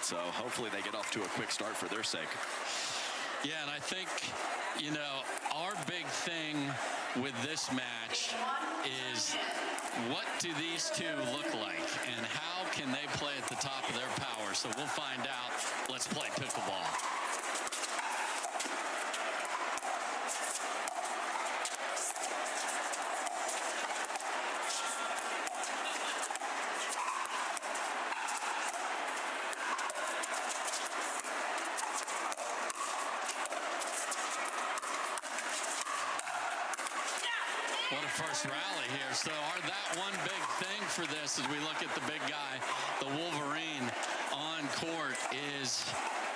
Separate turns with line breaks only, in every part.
So hopefully they get off to a quick start for their sake.
Yeah, and I think, you know, our big thing with this match is what do these two look like and how can they play at the top of their power? So we'll find out. Let's play pickleball. What a first rally here. So that one big thing for this as we look at the big guy, the Wolverine on court is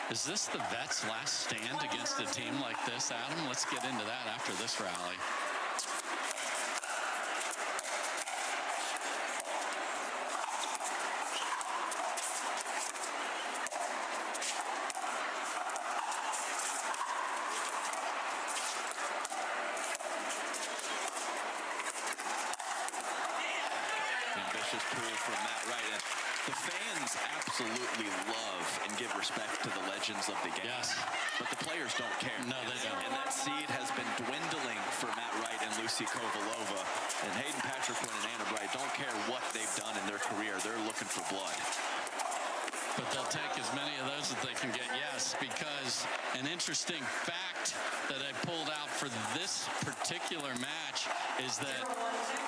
this the vet's last stand against a team like this, Adam? Let's get into that after this rally.
From Matt Wright. And the fans absolutely love and give respect to the legends of the game.
Yes.
But the players don't care.
No, they don't.
And that seed has been dwindling for Matt Wright and Lucy Kovalova. And Hayden Patriquin and Anna Bright don't care what they've done in their career. They're looking for blood.
But they'll take as many of those as they can get, yes, because an interesting fact that I pulled out for this particular match is that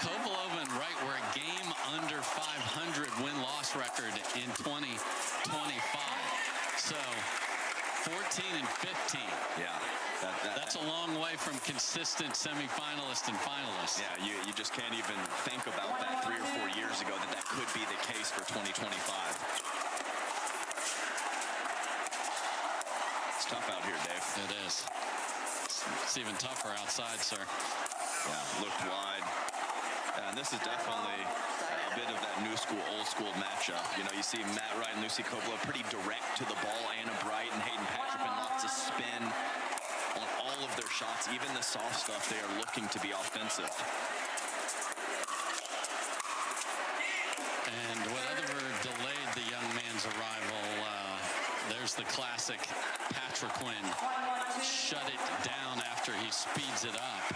Kovalova and Wright were a game under 500 win-loss record in 2025. So 14 and 15.
Yeah.
That's a long way from consistent semifinalists and finalists.
Yeah, you just can't even think about that 3 or 4 years ago that could be the case for 2025. It's tough out here, Dave.
It is. It's even tougher outside, sir.
Yeah, looked wide. And this is definitely a bit of that new school, old school matchup. You know, you see Matt Wright and Lucy Kovalova pretty direct to the ball. Anna Bright and Hayden Patriquin, lots of spin on all of their shots. Even the soft stuff, they are looking to be offensive.
And whatever delayed the young man's arrival, there's the classic Patriquin. Shut it down after he speeds it up.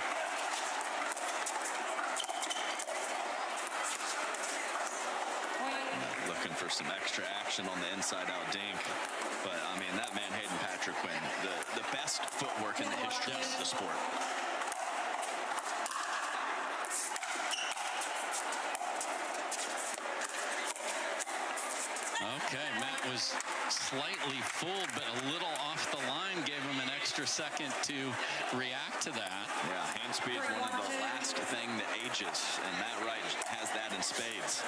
Looking for some extra action on the inside-out dink. But, I mean, that man, Hayden Patriquin, the best footwork in the history of the sport.
Okay, Matt was slightly fooled, but a little off the line, gave him an extra second to react to that.
Yeah, hand speed, one of the last thing that ages, and Matt Wright has that in spades.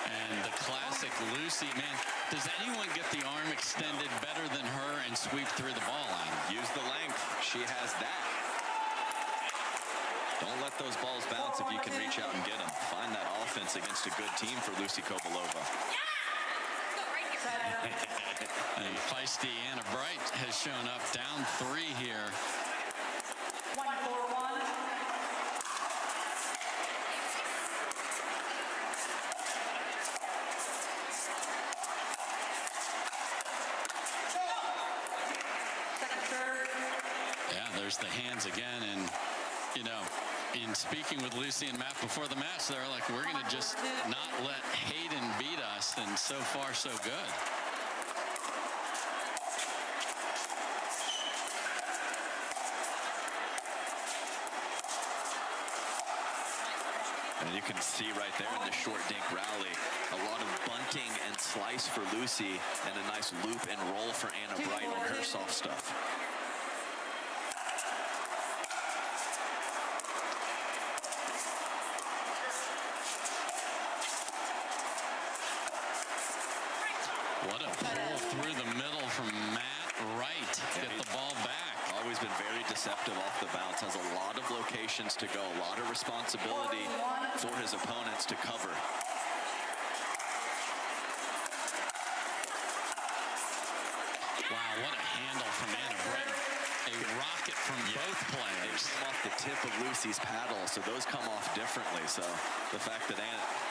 And the classic Lucy, man, does anyone get the arm extended better than her and sweep through the ball out?
Use the length. She has that. Don't let those balls bounce if you can reach out and get them. Find that offense against a good team for Lucy Kovalova.
And feisty Anna Bright has shown up down 3 here.
1-4-1.
Yeah, there's the hands again, and you know, in speaking with Lucy and Matt before the match, they're like, we're going to just not let Hayden beat us, and so far, so good.
And you can see right there in the short dink rally, a lot of bunting and slice for Lucy, and a nice loop and roll for Anna Bright on her soft stuff.
What a pull through the middle from Matt Wright. Get the ball back.
Always been very deceptive off the bounce. Has a lot of locations to go. A lot of responsibility for his opponents to cover.
Wow, what a handle from Anna Bright. a rocket from both players.
They came off the tip of Lucy's paddle, so those come off differently. So the fact that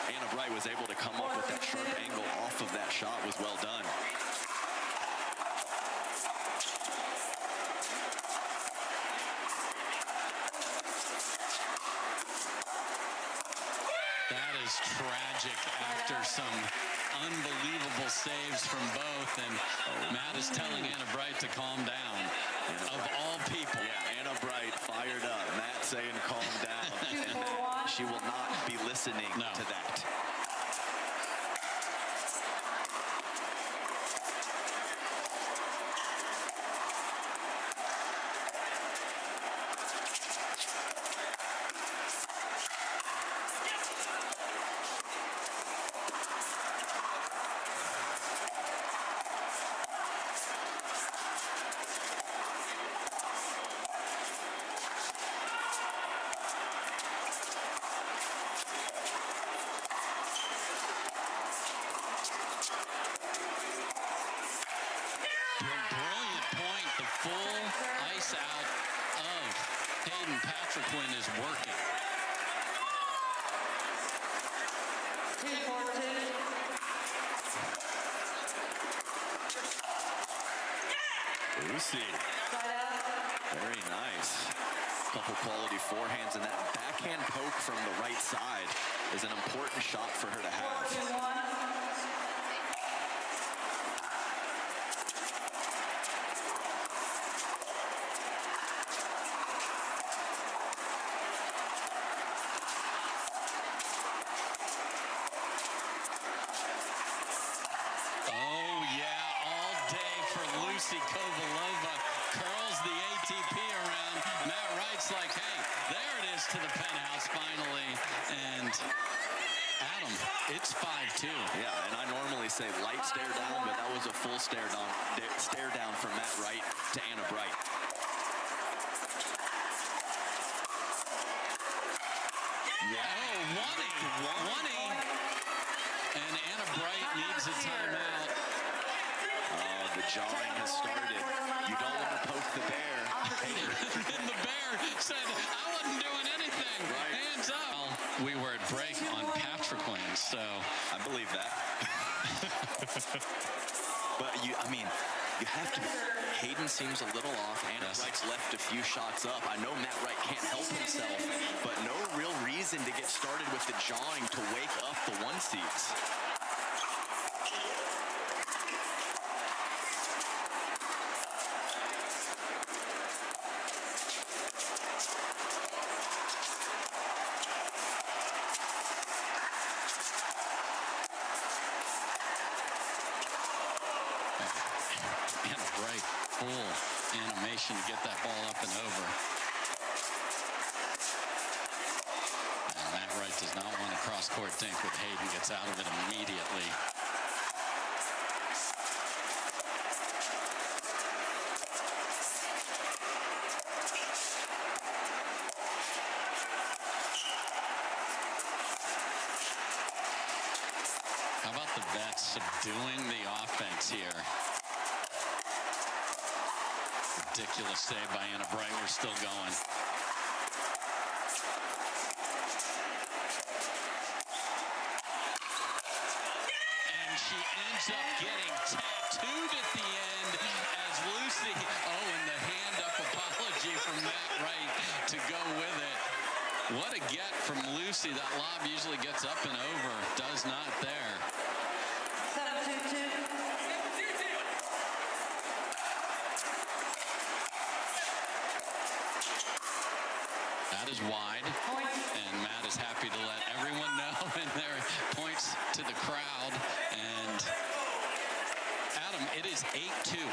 Anna Wright was able to come up with that sharp angle off of that shot was well done.
That is tragic after some unbelievable saves from both, and Matt is telling Anna Wright to calm down. Of all people.
Yeah, Anna Wright fired up. Matt saying calm down. And that she will not be listening to that.
Patriquin is working.
Lucy. Very nice. Couple quality forehands, and that backhand poke from the right side is an important shot for her to have.
Kovalova curls the ATP around. Matt Wright's like, hey, there it is to the penthouse finally. And Adam, it's 5-2.
Yeah, and I normally say light stare down, but that was a full stare down from Matt Wright to Anna Wright.
Oh, 1-0. And Anna Wright needs a timeout.
The jawing has started. You don't want to poke the bear.
And the bear said, I wasn't doing anything. Right. Hands up. Well, we were at break on Patriquin, so.
I believe that. But you have to. Hayden seems a little off. Anna Wright's left a few shots up. I know Matt Wright can't help himself, but no real reason to get started with the jawing to wake up the one seeds.
Animation to get that ball up and over. And Matt Wright does not want a cross-court dink with Hayden, gets out of it immediately. How about the vets subduing the offense here? Ridiculous save by Anna Wright. We're still going. And she ends up getting tattooed at the end as Lucy. Oh, and the hand-up apology from Matt Wright to go with it. What a get from Lucy. That lob usually gets up and over. Does not there.
7-2-2.
That is wide, and Matt is happy to let everyone know, and there points to the crowd. And Adam, it is 8-2.
8-2.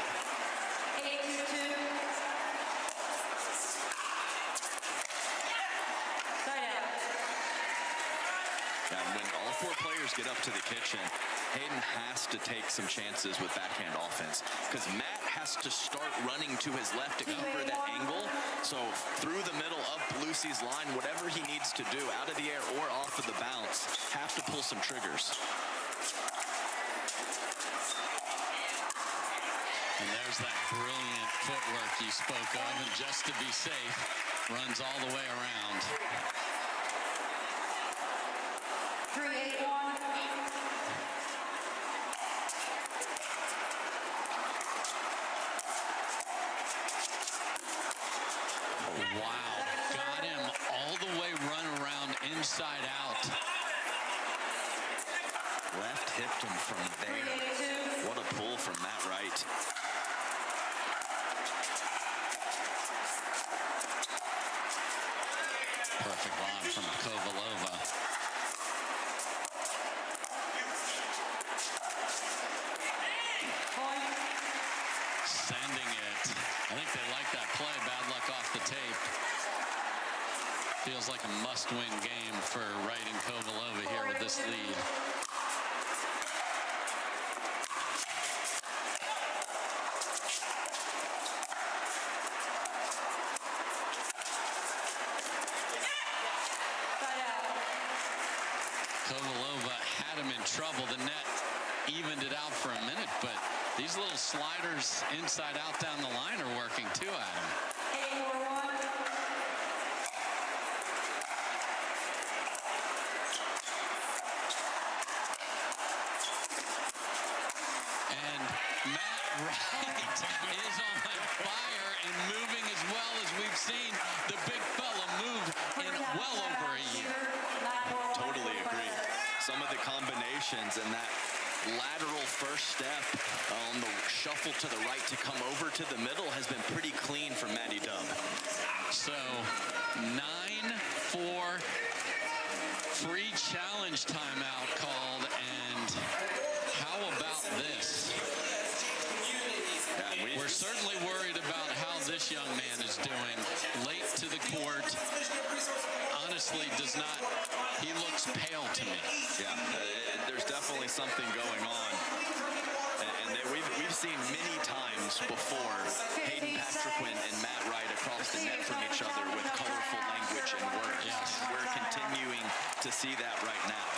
And when all four players get up to the kitchen, Hayden has to take some chances with backhand offense because Matt has to start running to his left to cover that angle. So through the middle up Lucy's line, whatever he needs to do out of the air or off of the bounce, have to pull some triggers.
And there's that brilliant footwork you spoke of, and just to be safe, runs all the way around.
3-8-1.
Wow, got him all the way run around inside out.
Left hipped him from there.
3-8-2.
What a pull from Matt Wright.
Perfect lob from Kovalova.
Point.
Sending it. I think they like that play. Bad luck off the tape. Feels like a must-win game for Wright and Kovalova here with this lead.
Side out.
Kovalova had him in trouble. The net evened it out for a minute, but these little sliders inside out down the line are working too, Adam.
8-4-1.
And Matt Wright is on fire and moving as well as we've seen the big fella move in well over a year.
Totally agree. Some of the combinations and that lateral first step on the shuffle to the right to come over to the middle has been pretty clean for Matty Dub.
So 9-4 free challenge timeout called, and how about this?
Yeah,
We're certainly worried about how this young man is doing. Late to the court. Honestly, he looks pale to me.
Yeah, there's definitely something going on. And we've seen many times before Hayden Patriquin and Matt Wright across the net from each other with colorful language and words.
Yes.
We're continuing to see that right now.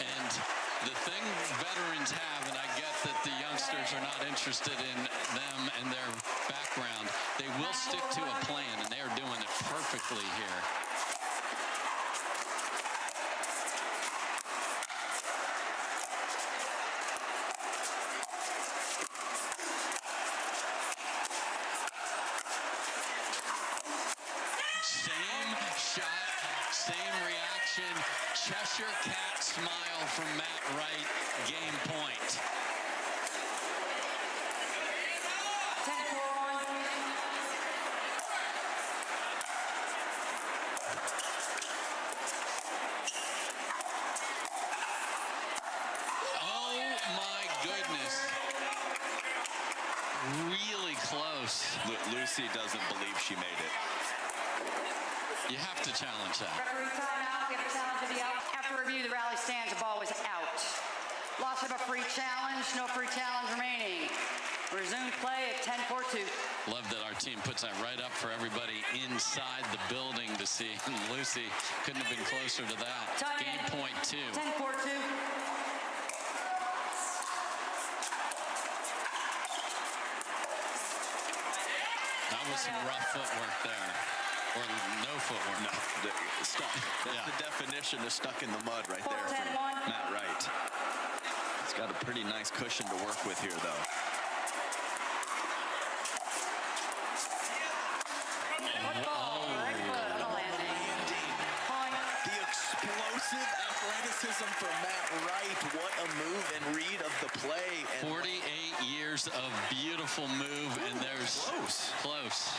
And the thing veterans have, and I get that the youngsters are not interested in them and their background, they will stick to a plan, and they are doing it perfectly here. Same shot, same reaction. Cheshire Cat smile from Matt Wright. Game point.
10-4-1.
Oh my goodness. Really close.
Lucy doesn't believe she made it.
You have to challenge that.
Referee timeout. We have a challenge to be out. After review, the rally stands. The ball was out. Loss of a free challenge. No free challenge remaining. Resume play at 10-4-2.
Love that our team puts that right up for everybody inside the building to see. Lucy couldn't have been closer to that. Game point 2.
10-4-2.
That was some rough footwork there. Or no footwork.
No, stuck. That's the definition of stuck in the mud right there from
10-1.
Matt Wright. He's got a pretty nice cushion to work with here, though.
Right foot on the landing. Point.
The explosive athleticism from Matt Wright. What a move and read of the play. And
48 years of beautiful move, and there's close.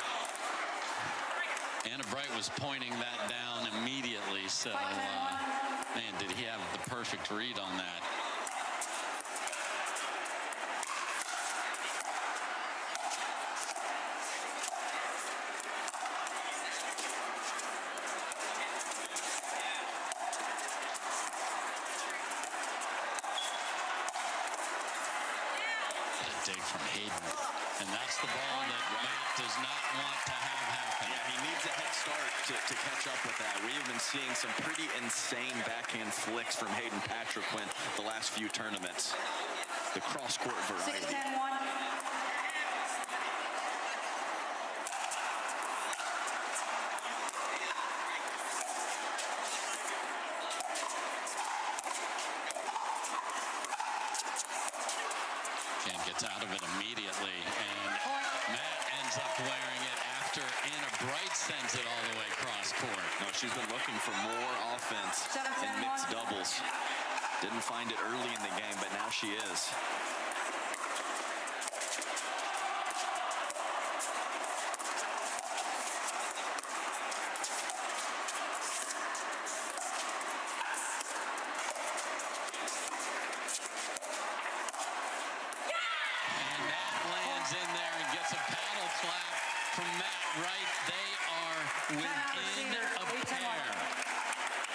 Anna Bright was pointing that down immediately, so man, did he have the perfect read on that. Dig from Hayden, and that's the ball that Matt does not want to have happen.
yeah, he needs a head start to catch up with that. We have been seeing some pretty insane backhand flicks from Hayden Patriquin the last few tournaments. The cross-court variety.
6-10-1.
gets out of it immediately, and Matt ends up wearing it after Anna Wright sends it all the way cross court.
No, she's been looking for more offense in mixed doubles. Didn't find it early in the game, but now she is.
In there and gets a paddle clap from Matt Wright. They are within a pair.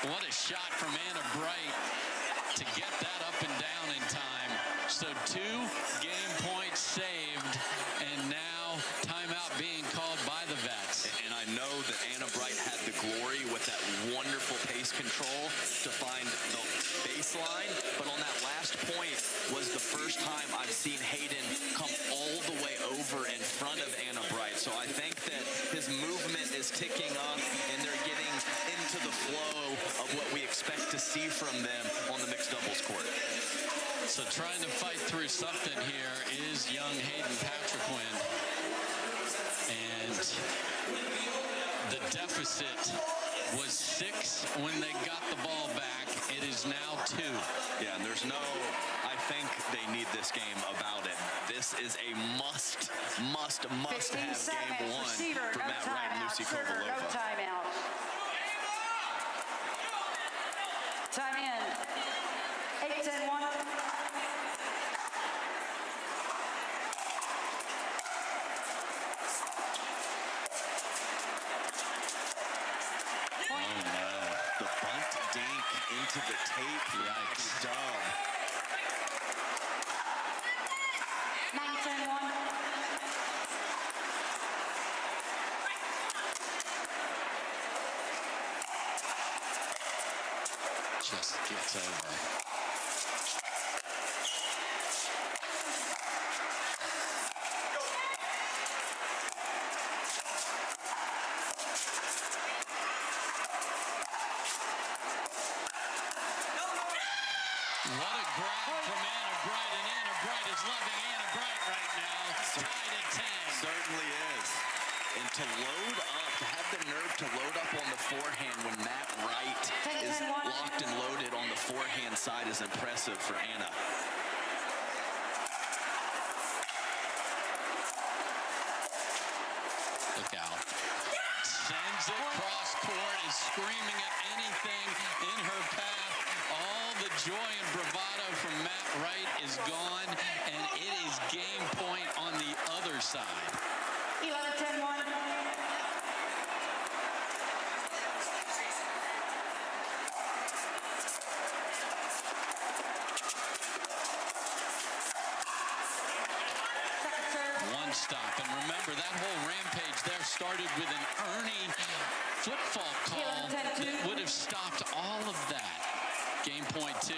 What a shot from Anna Bright to get that up and down in time. So 2 game points saved, and now timeout being called by the vets.
And I know that Anna Bright had the glory with that wonderful pace control to find the baseline, but on that last point was the first time I've seen Hayden come all the way over in front of Anna Bright. So I think that his movement is ticking up, and they're getting into the flow of what we expect to see from them on the mixed doubles court.
So trying to fight through something here is young Hayden Patriquin. And the deficit was 6 when they got the ball back. It is now 2.
Yeah, and there's no, I think they need this game about it. This is a must have game 1 for Matt Wright and Lucy Kovalova.
No timeout. Time in. 8-10-1.
Into the tape. Yikes. Dub.
9-10-1.
Just gets over.
To load up, to have the nerve to load up on the forehand when Matt Wright is locked and loaded on the forehand side is impressive for Anna.
Look out. Sends it cross court, is screaming at anything in her path. All the joy and bravado from Matt Wright is gone, and it is game point on the other side.
11-10-1.
One stop, and remember that whole rampage there started with an Ernie footfall call that would have stopped all of that. Game point 2.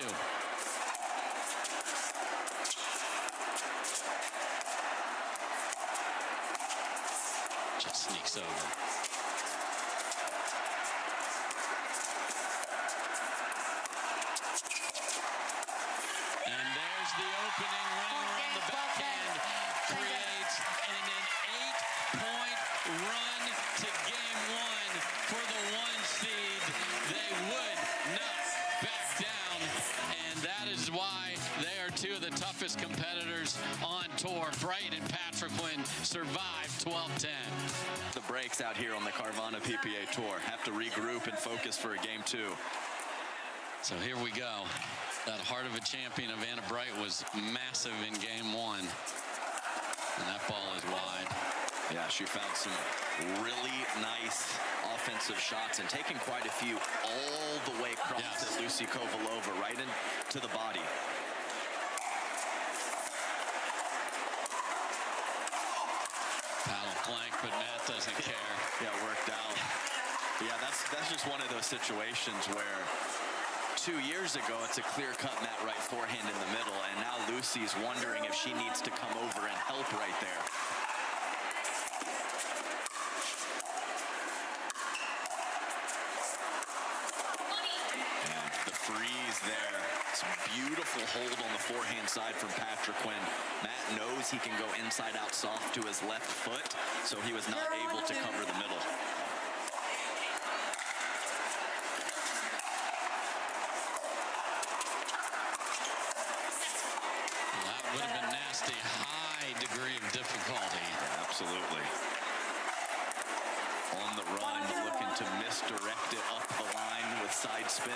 Just sneaks over. And there's the opening ringer on the backhand. Creates an 8-point run to game 1 for the 1 seed. They would not back down, and that is why they are 2 of the toughest competitors on tour. Wright and Patriquin survived 12-10.
The breaks out here on the Carvana PPA Tour. Have to regroup and focus for a game 2.
So here we go. That heart of a champion of Anna Bright was massive in game 1. And that ball is wide.
Yeah, she found some really nice offensive shots and taking quite a few all the way across to Lucy Kovalova, right into the body.
Paddle flank, but Matt doesn't care.
Yeah, worked out. Yeah, that's just one of those situations where 2 years ago, it's a clear-cut Matt Wright forehand in the middle, and now Lucy's wondering if she needs to come over and help right there. And the freeze there. Some beautiful hold on the forehand side from Patriquin. Matt knows he can go inside out soft to his left foot, so he was not able to cover the middle.
That would have been nasty. High degree of difficulty.
Yeah, absolutely. On the run, looking to misdirect it up the line with side spin.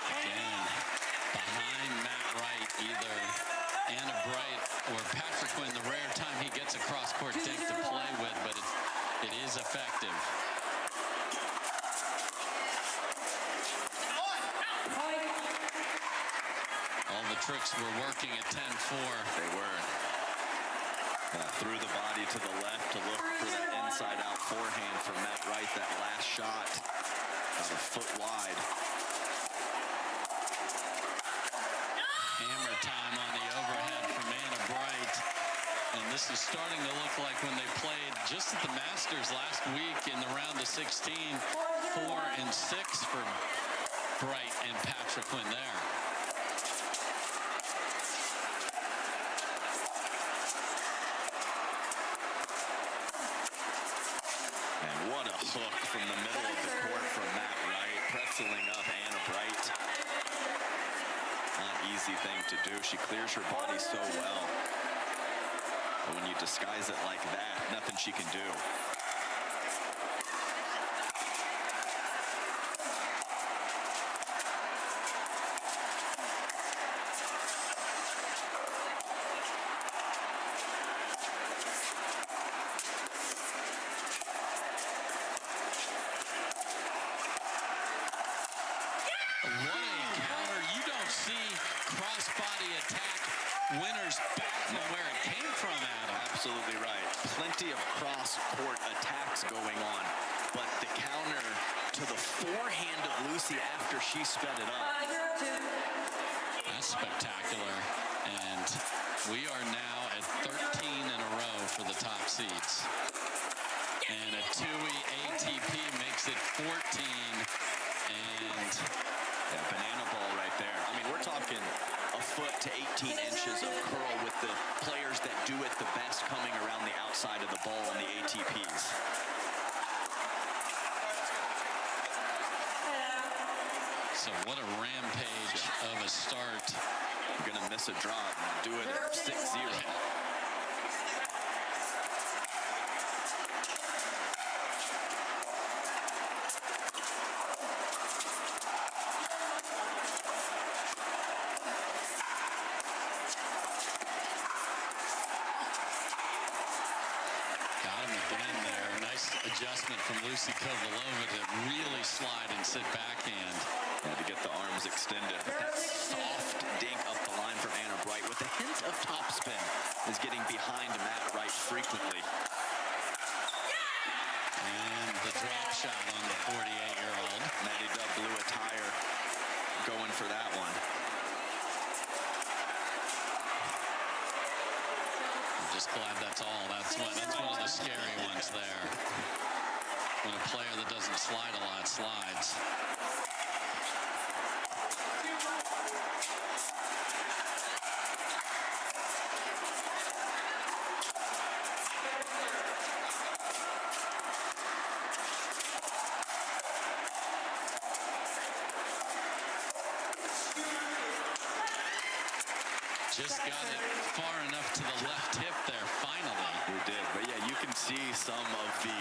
Again, behind Matt Wright, either Anna Bright or Patriquin, the rare time he gets a cross-court dink to play with, but it is effective. All the tricks were working at 10-4.
They were. Through the body to the left to look for that inside-out forehand from Matt Wright. That last shot, about a foot wide.
Hammer time on the overhead from Anna Bright. And this is starting to look like when they played just at the Masters last week in the round of 16, 4 and 6 for Wright and Patriquin there.
And what a hook from the middle of the court from Matt Wright, pretzeling up Anna Bright. Not an easy thing to do. She clears her body so well. But when you disguise it like that, nothing she can do.
What a encounter. You don't see cross-body attack winners back from where it came from, Adam.
Absolutely right. Plenty of cross-court attacks going on, but the counter to the forehand of Lucy after she sped it up.
That's spectacular. And we are now at 13 in a row for the top seeds. And a TUI ATP makes it 14. And
yeah, banana ball right there. I mean, we're talking a foot to 18 inches of curl with the players that do it the best coming around the outside of the ball on the ATPs.
so what a rampage of a start.
You're going to miss a drop and do it at 6-0.
Adjustment from Lucy Kovalova to really slide and sit backhand.
Had to get the arms extended. That soft dink up the line from Anna Bright with a hint of topspin is getting behind Matt Wright frequently.
And the drop shot on the 48-year-old.
Maddie Dub blew a tire going for that one.
I'm just glad that's all. That's one of the scary ones there. When a player that doesn't slide a lot slides. Just got it far enough to the left hip there, finally.
We did, but yeah, you can see some of the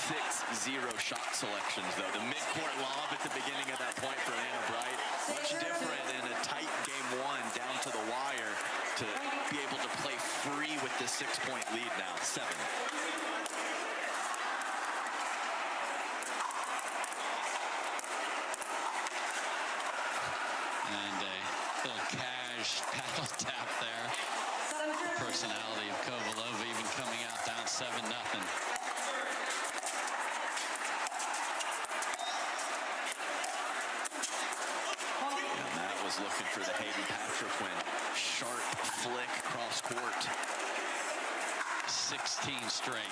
6-0 shot selections, though. The midcourt lob at the beginning of that point for Anna Bright, much different in a tight game one down to the wire to be able to play free with this 6-point lead now, 7.
And a little cash paddle tap there. The personality of Kovalova even coming out down 7-0.
was looking for the Hayden Patriquin sharp flick cross court.
16 straight.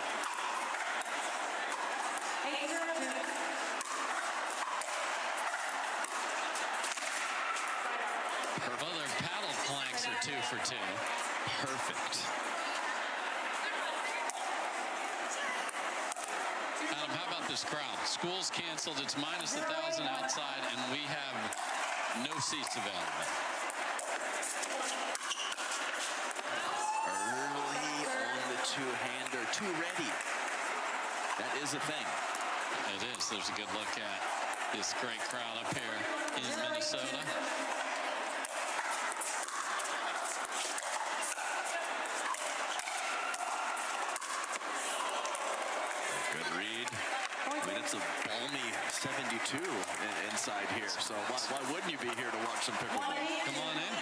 Well, their paddle planks are 2 for 2.
Perfect.
Adam, how about this crowd? School's canceled. It's minus 1,000 outside, and we have no seats available.
Early on the two-hander, too ready. That is a thing.
It is. There's a good look at this great crowd up here in Minnesota.
Good read. I mean, it's a balmy 72 inside here, so why wouldn't you be here to watch some pickleball?
Come on in.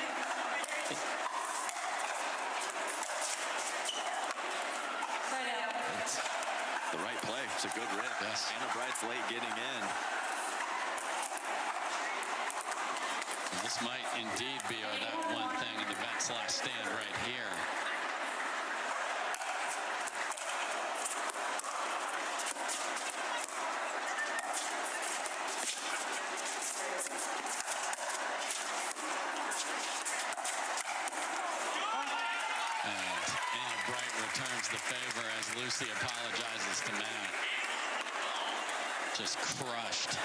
It's the right play. It's a good rip.
Yes.
Anna Bright's late getting in.
And this might indeed be that one thing in the Bet's last stand right here. Returns the favor as Lucy apologizes to Matt. Just crushed.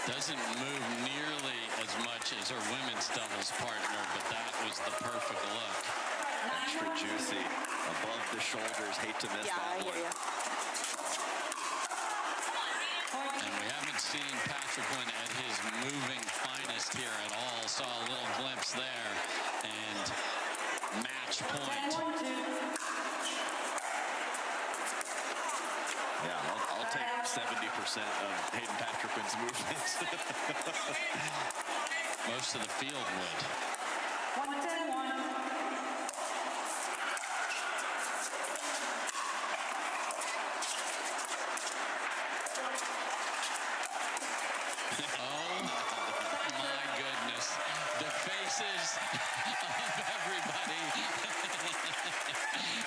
Doesn't move nearly as much as her women's doubles partner, but that was the perfect look.
Extra juicy. Above the shoulders. Hate to miss that one.
And we haven't seen Patriquin at his moving finest here at all. Saw a little glimpse there. And match point.
Yeah, I'll take 70% of Hayden Patriquin's movements.
Most of the field would.
110-1.
Of everybody.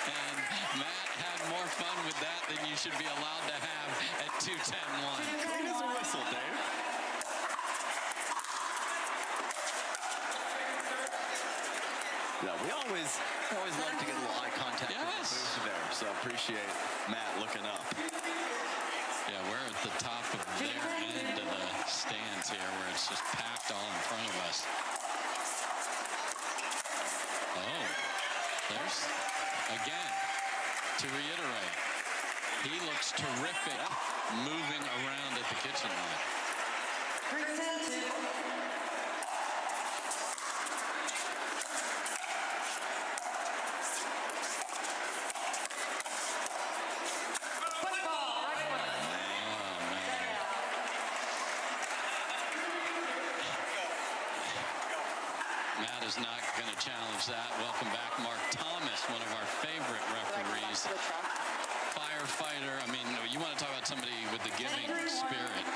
And Matt had more fun with that than you should be allowed to have at 2:10-1.
Clean as a whistle, Dave. Yeah, we always like to get a little eye contact in the booth there, so appreciate Matt looking up.
Yeah, we're at the top of their end of the stands here where it's just packed all in front of us. Oh, there's, again, to reiterate, he looks terrific moving around at the kitchen line. Is not going to challenge that. Welcome back, Mark Thomas, one of our favorite referees. Firefighter. I mean, you want to talk about somebody with the giving spirit.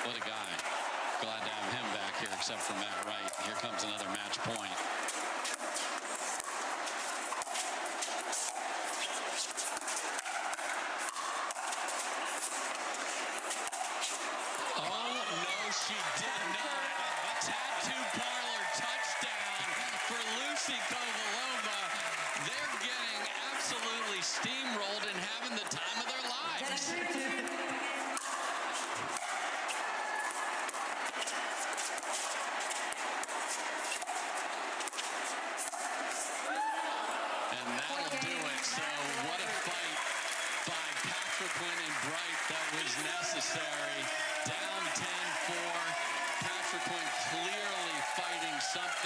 What a guy. Glad to have him back here, except for Matt Wright. Here comes another match point. Oh, no, she did not. Tattoo parlor touchdown for Lucy Kovalova. They're getting absolutely steamrolled and having the time of their lives. And that'll do it. So what a fight by Patriquin and Wright that was necessary. Down 10-4. Patriquin clearly fighting something.